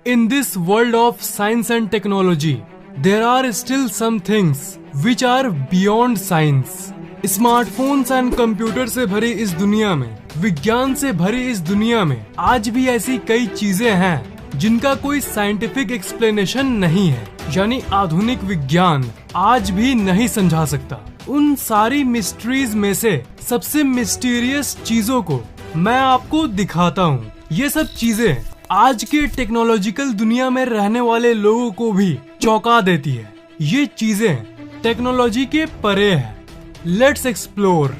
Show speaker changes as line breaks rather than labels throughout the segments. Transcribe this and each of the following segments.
In this world of science and technology, there are still some things which are beyond science. Smartphones and computer से भरी इस दुनिया में, विज्ञान से भरी इस दुनिया में आज भी ऐसी कई चीजें हैं जिनका कोई साइंटिफिक एक्सप्लेनेशन नहीं है, यानी आधुनिक विज्ञान आज भी नहीं समझा सकता। उन सारी मिस्ट्रीज में से सबसे मिस्टीरियस चीजों को मैं आपको दिखाता हूँ। ये सब चीजें आज के टेक्नोलॉजिकल दुनिया में रहने वाले लोगों को भी चौंका देती है। ये चीजें टेक्नोलॉजी के परे है। Let's explore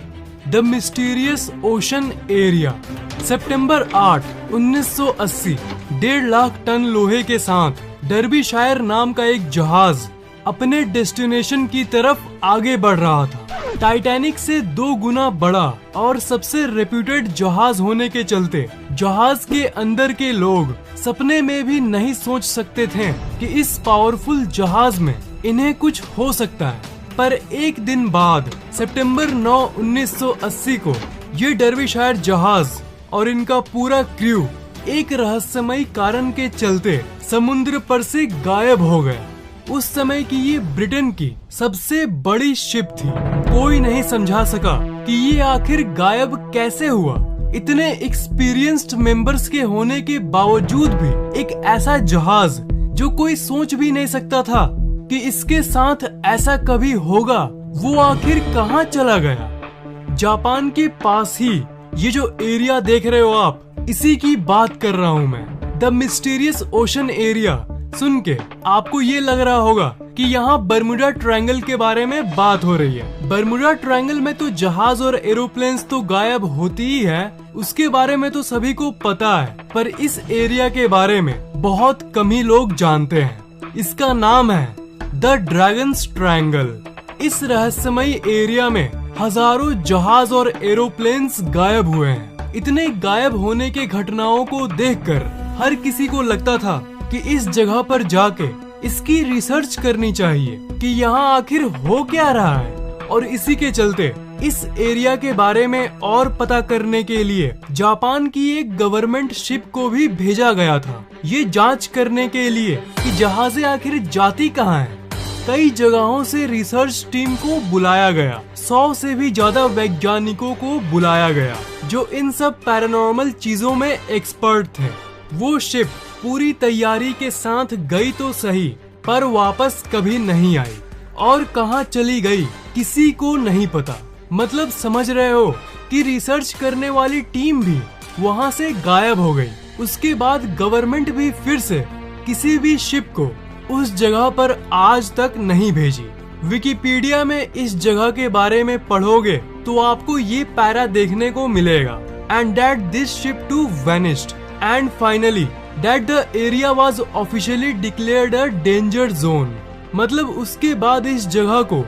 the mysterious ocean area. सितंबर 8, 1980 1.5 लाख टन लोहे के साथ डर्बीशायर नाम का एक जहाज अपने डेस्टिनेशन की तरफ आगे बढ़ रहा था। टाइटैनिक से 2 गुना बड़ा और सबसे रेप्यूटेड जहाज होने के चलते जहाज के अंदर के लोग सपने में भी नहीं सोच सकते थे कि इस पावरफुल जहाज में इन्हें कुछ हो सकता है। पर एक दिन बाद सितंबर 9, 1980 को ये डर्बीशायर जहाज और इनका पूरा क्रू एक रहस्यमयी कारण के चलते समुद्र पर से गायब हो गया। उस समय की ये ब्रिटेन की सबसे बड़ी शिप थी। कोई नहीं समझा सका कि ये आखिर गायब कैसे हुआ। इतने एक्सपीरियंस्ड मेंबर्स के होने के बावजूद भी एक ऐसा जहाज जो कोई सोच भी नहीं सकता था कि इसके साथ ऐसा कभी होगा, वो आखिर कहाँ चला गया। जापान के पास ही ये जो एरिया देख रहे हो आप, इसी की बात कर रहा हूँ मैं। द मिस्टीरियस ओशन एरिया सुन के आपको ये लग रहा होगा कि यहाँ बर्मुडा ट्रायंगल के बारे में बात हो रही है। बर्मुडा ट्रायंगल में तो जहाज और एरोप्लेन्स तो गायब होती ही है, उसके बारे में तो सभी को पता है। पर इस एरिया के बारे में बहुत कम ही लोग जानते हैं। इसका नाम है द ड्रैगन्स ट्रायंगल। इस रहस्यमयी एरिया में हजारों जहाज और एरोप्लेन्स गायब हुए हैं। इतने गायब होने के घटनाओं को देखकर हर किसी को लगता था कि इस जगह पर जाके इसकी रिसर्च करनी चाहिए कि यहाँ आखिर हो क्या रहा है। और इसी के चलते इस एरिया के बारे में और पता करने के लिए जापान की एक गवर्नमेंट शिप को भी भेजा गया था, ये जांच करने के लिए कि जहाजें आखिर जाती कहाँ हैं। कई जगहों से रिसर्च टीम को बुलाया गया, 100 से भी ज्यादा वैज्ञानिकों को बुलाया गया जो इन सब पैरानॉर्मल चीजों में एक्सपर्ट थे। वो शिप पूरी तैयारी के साथ गई तो सही, पर वापस कभी नहीं आई और कहाँ चली गई किसी को नहीं पता। मतलब समझ रहे हो कि रिसर्च करने वाली टीम भी वहाँ से गायब हो गई। उसके बाद गवर्नमेंट भी फिर से किसी भी शिप को उस जगह पर आज तक नहीं भेजी। विकिपीडिया में इस जगह के बारे में पढ़ोगे तो आपको ये पैरा देखने को मिलेगा। And that this ship too vanished and finally that the area was officially declared a danger zone। मतलब उसके बाद इस जगह को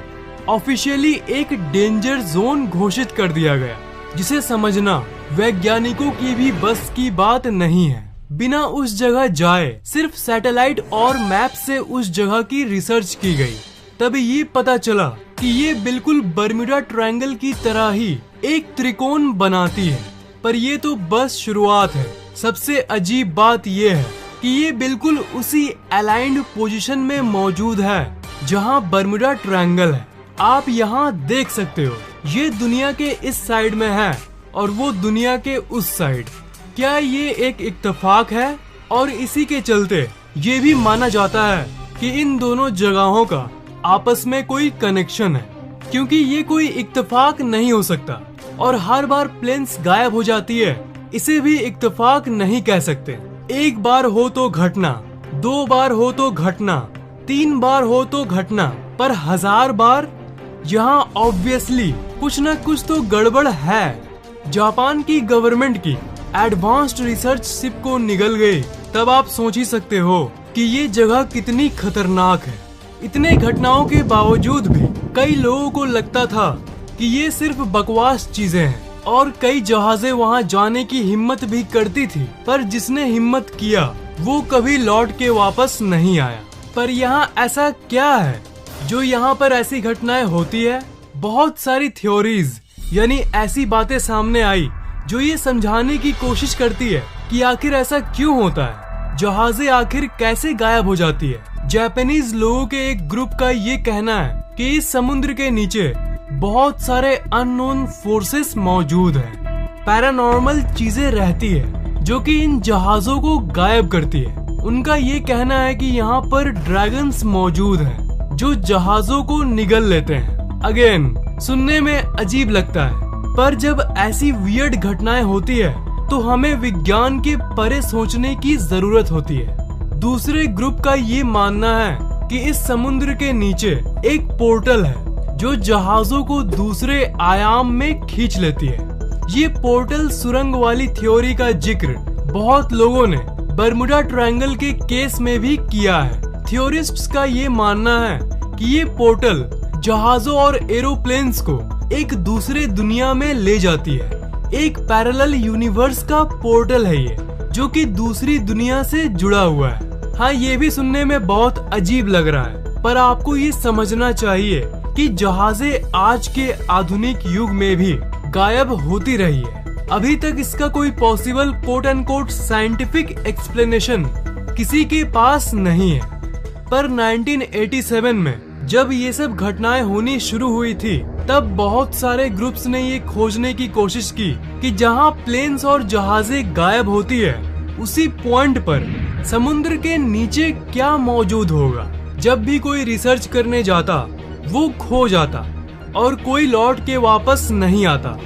ऑफिशियली एक डेंजर जोन घोषित कर दिया गया, जिसे समझना वैज्ञानिकों की भी बस की बात नहीं है। बिना उस जगह जाए सिर्फ सैटेलाइट और मैप से उस जगह की रिसर्च की गई। तभी ये पता चला कि ये बिल्कुल बर्मुडा ट्रायंगल की तरह ही एक त्रिकोण बनाती है। पर ये तो बस शुरुआत है। सबसे अजीब बात ये है कि ये बिल्कुल उसी अलाइंड पोजीशन में मौजूद है जहां बर्मुडा ट्रायंगल है। आप यहाँ देख सकते हो, ये दुनिया के इस साइड में है और वो दुनिया के उस साइड। क्या ये एक इत्तेफाक है? और इसी के चलते ये भी माना जाता है कि इन दोनों जगहों का आपस में कोई कनेक्शन है, क्योंकि ये कोई इत्तेफाक नहीं हो सकता। और हर बार प्लेन्स गायब हो जाती है, इसे भी इत्तेफाक नहीं कह सकते। एक बार हो तो घटना, 2 बार हो तो घटना, 3 बार हो तो घटना, पर 1000 बार यहाँ ऑब्वियसली कुछ न कुछ तो गड़बड़ है। जापान की गवर्नमेंट की एडवांस्ड रिसर्च शिप को निगल गई, तब आप सोच ही सकते हो कि ये जगह कितनी खतरनाक है। इतने घटनाओं के बावजूद भी कई लोगों को लगता था कि ये सिर्फ बकवास चीजें हैं और कई जहाजें वहाँ जाने की हिम्मत भी करती थी, पर जिसने हिम्मत किया वो कभी लौट के वापस नहीं आया। पर यहाँ ऐसा क्या है जो यहाँ पर ऐसी घटनाएं होती है? बहुत सारी थ्योरीज यानी ऐसी बातें सामने आई जो ये समझाने की कोशिश करती है कि आखिर ऐसा क्यों होता है। जहाजें आखिर कैसे गायब हो जाती है। जापानीज लोगों के एक ग्रुप का ये कहना है कि इस समुद्र के नीचे बहुत सारे अननोन फोर्सेस मौजूद हैं। पैरानॉर्मल चीजें रहती है जो कि इन जहाजों को गायब करती है। उनका ये कहना है कि यहाँ पर ड्रैगन्स मौजूद हैं जो जहाजों को निगल लेते हैं। अगेन सुनने में अजीब लगता है, पर जब ऐसी वियर्ड घटनाएं होती है तो हमें विज्ञान के परे सोचने की जरूरत होती है। दूसरे ग्रुप का ये मानना है कि इस समुद्र के नीचे एक पोर्टल है जो जहाजों को दूसरे आयाम में खींच लेती है। ये पोर्टल सुरंग वाली थ्योरी का जिक्र बहुत लोगों ने बर्मुडा ट्रायंगल के केस में भी किया है। थ्योरिस्ट्स का ये मानना है कि ये पोर्टल जहाजों और एरोप्लेन्स को एक दूसरे दुनिया में ले जाती है। एक पैरेलल यूनिवर्स का पोर्टल है ये, जो कि दूसरी दुनिया से जुड़ा हुआ है। हाँ, ये भी सुनने में बहुत अजीब लग रहा है, पर आपको ये समझना चाहिए कि जहाजें आज के आधुनिक युग में भी गायब होती रही है। अभी तक इसका कोई possible quote and quote scientific explanation किसी के पास नहीं है। पर 1987 में जब ये सब घटनाएं होनी शुरू हुई थी, तब बहुत सारे ग्रुप्स ने ये खोजने की कोशिश की कि जहां प्लेन्स और जहाजें गायब होती है, उसी पॉइंट पर समुद्र के नीचे क्या मौजूद होगा। जब भी कोई रिसर्च करने जाता, वो खो जाता और कोई लौट के वापस नहीं आता।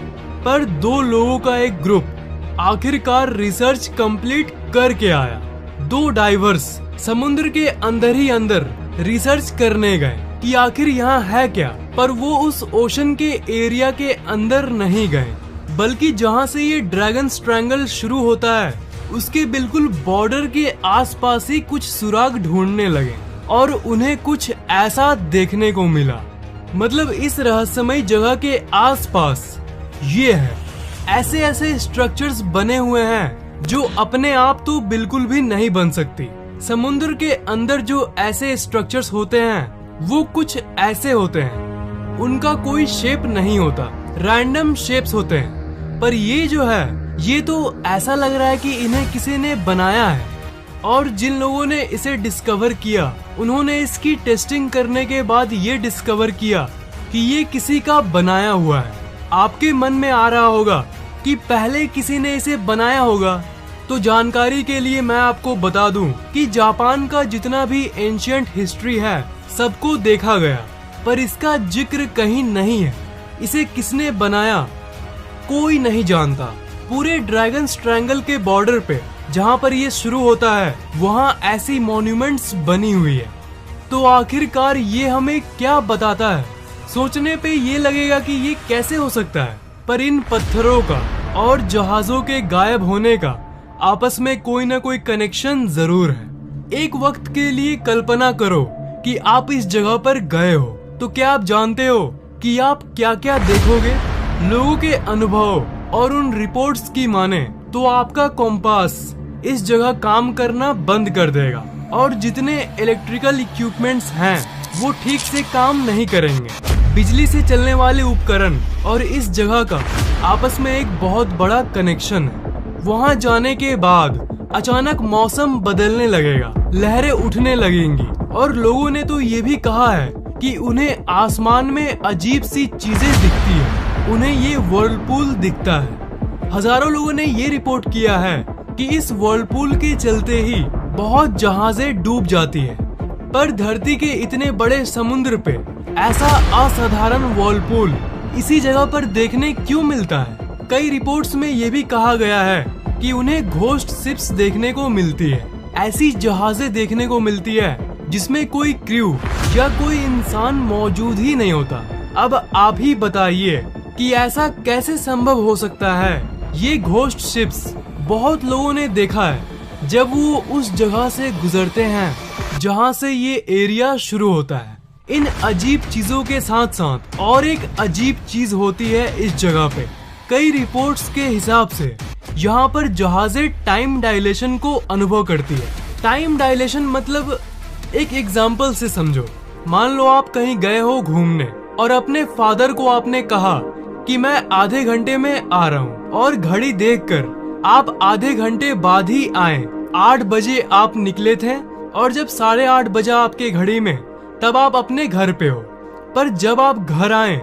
पर दो लोगों का एक ग्रुप आखिरकार रिसर्च कंप्लीट करके आया। दो डाइवर्स समुद्र के अंदर ही अंदर रिसर्च करने गए कि आखिर यहाँ है क्या, पर वो उस ओशन के एरिया के अंदर नहीं गए, बल्कि जहाँ से ये ड्रैगन्स ट्रायंगल शुरू होता है उसके बिल्कुल बॉर्डर के आसपास ही कुछ सुराग ढूंढने लगे और उन्हें कुछ ऐसा देखने को मिला। मतलब इस रहस्यमय जगह के आसपास ये है, ऐसे ऐसे स्ट्रक्चर्स बने हुए हैं जो अपने आप तो बिल्कुल भी नहीं बन सकती। समुद्र के अंदर जो ऐसे स्ट्रक्चर्स होते हैं वो कुछ ऐसे होते हैं, उनका कोई शेप नहीं होता, रैंडम शेप्स होते हैं। पर ये जो है, ये तो ऐसा लग रहा है कि इन्हें किसी ने बनाया है। और जिन लोगों ने इसे डिस्कवर किया, उन्होंने इसकी टेस्टिंग करने के बाद ये डिस्कवर किया कि ये किसी का बनाया हुआ है। आपके मन में आ रहा होगा कि पहले किसी ने इसे बनाया होगा, तो जानकारी के लिए मैं आपको बता दूं कि जापान का जितना भी एंशिएंट हिस्ट्री है सबको देखा गया, पर इसका जिक्र कहीं नहीं है। इसे किसने बनाया कोई नहीं जानता। पूरे ड्रैगन्स ट्रायंगल के बॉर्डर पे जहाँ पर ये शुरू होता है, वहाँ ऐसी मॉन्यूमेंट्स बनी हुई है। तो आखिरकार ये हमें क्या बताता है? सोचने पे ये लगेगा कि ये कैसे हो सकता है, पर इन पत्थरों का और जहाजों के गायब होने का आपस में कोई ना कोई कनेक्शन जरूर है। एक वक्त के लिए कल्पना करो कि आप इस जगह पर गए हो, तो क्या आप जानते हो कि आप क्या क्या देखोगे? लोगों के अनुभव और उन रिपोर्ट्स की माने तो आपका कॉम्पास इस जगह काम करना बंद कर देगा और जितने इलेक्ट्रिकल इक्विपमेंट्स हैं वो ठीक से काम नहीं करेंगे। बिजली से चलने वाले उपकरण और इस जगह का आपस में एक बहुत बड़ा कनेक्शन है। वहाँ जाने के बाद अचानक मौसम बदलने लगेगा, लहरें उठने लगेंगी और लोगों ने तो ये भी कहा है कि उन्हें आसमान में अजीब सी चीजें दिखती है। उन्हें ये वर्लपूल दिखता है। हजारों लोगों ने ये रिपोर्ट किया है कि इस वर्लपूल के चलते ही बहुत जहाजें डूब जाती है। पर धरती के इतने बड़े समुद्र पे ऐसा असाधारण वर्लपूल इसी जगह पर देखने क्यों मिलता है? कई रिपोर्ट्स में ये भी कहा गया है कि उन्हें घोस्ट शिप्स देखने को मिलती है। ऐसी जहाजें देखने को मिलती है जिसमें कोई क्रू या कोई इंसान मौजूद ही नहीं होता। अब आप ही बताइए कि ऐसा कैसे संभव हो सकता है? ये घोस्ट शिप्स बहुत लोगों ने देखा है जब वो उस जगह से गुजरते हैं जहाँ से ये एरिया शुरू होता है। इन अजीब चीजों के साथ साथ और एक अजीब चीज होती है इस जगह पे। कई रिपोर्ट्स के हिसाब से यहाँ पर जहाजें टाइम डायलेशन को अनुभव करती है। टाइम डायलेशन मतलब एक एग्जाम्पल से समझो। मान लो आप कहीं गए हो घूमने और अपने फादर को आपने कहा कि मैं आधे घंटे में आ रहा हूँ और घड़ी देखकर आप आधे घंटे बाद ही आए, 8 बजे आप निकले थे और जब 8:30 बजा आपके घड़ी में, तब आप अपने घर पे हो। पर जब आप घर आए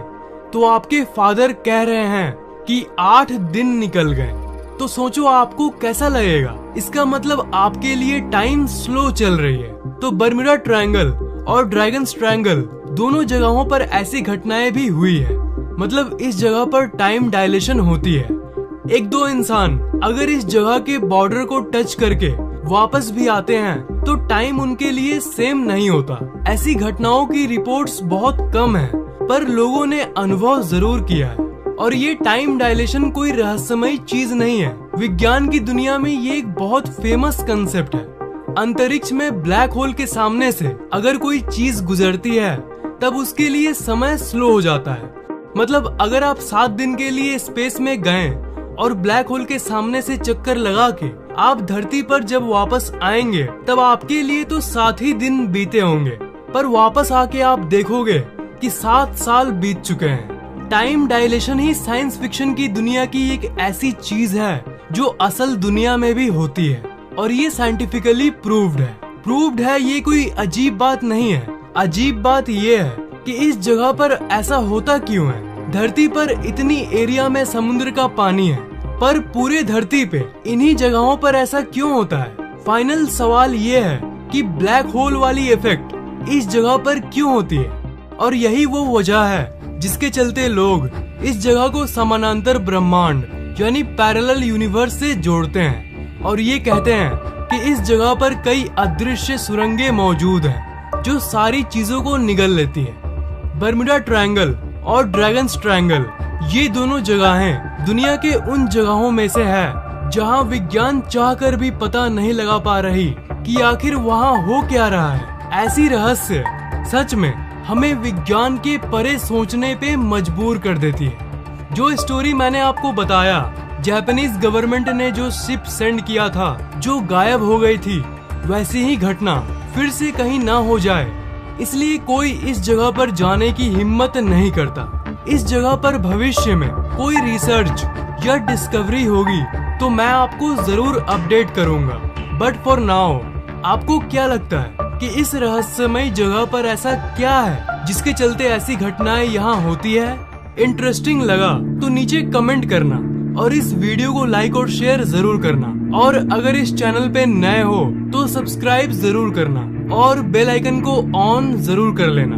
तो आपके फादर कह रहे हैं कि 8 दिन निकल गए। तो सोचो आपको कैसा लगेगा। इसका मतलब आपके लिए टाइम स्लो चल रही है। तो बर्मुडा ट्रायंगल और ड्रैगन्स ट्रायंगल दोनों जगहों पर ऐसी घटनाएं भी हुई है। मतलब इस जगह पर टाइम डायलेशन होती है। एक दो इंसान अगर इस जगह के बॉर्डर को टच करके वापस भी आते हैं तो टाइम उनके लिए सेम नहीं होता। ऐसी घटनाओं की रिपोर्ट्स बहुत कम है, पर लोगों ने अनुभव जरूर किया है। और ये टाइम डायलेशन कोई रहस्यमयी चीज नहीं है। विज्ञान की दुनिया में ये एक बहुत फेमस कंसेप्ट है। अंतरिक्ष में ब्लैक होल के सामने से अगर कोई चीज गुजरती है तब उसके लिए समय स्लो हो जाता है। मतलब अगर आप 7 दिन के लिए स्पेस में गए और ब्लैक होल के सामने से चक्कर लगा के आप धरती पर जब वापस आएंगे तब आपके लिए तो 7 ही दिन बीते होंगे, पर वापस आके आप देखोगे कि 7 साल बीत चुके हैं। टाइम डायलेशन ही साइंस फिक्शन की दुनिया की एक ऐसी चीज है जो असल दुनिया में भी होती है और ये साइंटिफिकली प्रूव्ड है। ये कोई अजीब बात नहीं है। अजीब बात ये है कि इस जगह पर ऐसा होता क्यों है। धरती पर इतनी एरिया में समुद्र का पानी है, पर पूरे धरती पे इन्हीं जगहों पर ऐसा क्यों होता है। फाइनल सवाल ये है कि ब्लैक होल वाली इफेक्ट इस जगह पर क्यों होती है। और यही वो वजह है जिसके चलते लोग इस जगह को समानांतर ब्रह्मांड यानी पैरेलल यूनिवर्स से जोड़ते हैं और ये कहते हैं कि इस जगह पर कई अदृश्य सुरंगें मौजूद हैं जो सारी चीजों को निगल लेती है। बर्मुडा ट्रायंगल और ड्रैगन्स ट्रायंगल ये दोनों जगहें दुनिया के उन जगहों में से है जहां विज्ञान चाहकर भी पता नहीं लगा पा रही कि आखिर वहां हो क्या रहा है। ऐसी रहस्य सच में हमें विज्ञान के परे सोचने पे मजबूर कर देती है। जो स्टोरी मैंने आपको बताया, जापानीज गवर्नमेंट ने जो शिप सेंड किया था जो गायब हो गई थी, वैसी ही घटना फिर से कहीं ना हो जाए, इसलिए कोई इस जगह पर जाने की हिम्मत नहीं करता। इस जगह पर भविष्य में कोई रिसर्च या डिस्कवरी होगी तो मैं आपको जरूर अपडेट करूंगा। बट फॉर नाउ आपको क्या लगता है कि इस रहस्यमयी जगह पर ऐसा क्या है जिसके चलते ऐसी घटनाएं यहाँ होती है? इंटरेस्टिंग लगा तो नीचे कमेंट करना और इस वीडियो को लाइक और शेयर जरूर करना। और अगर इस चैनल पे नए हो तो सब्सक्राइब जरूर करना और बेल आइकन को ऑन जरूर कर लेना।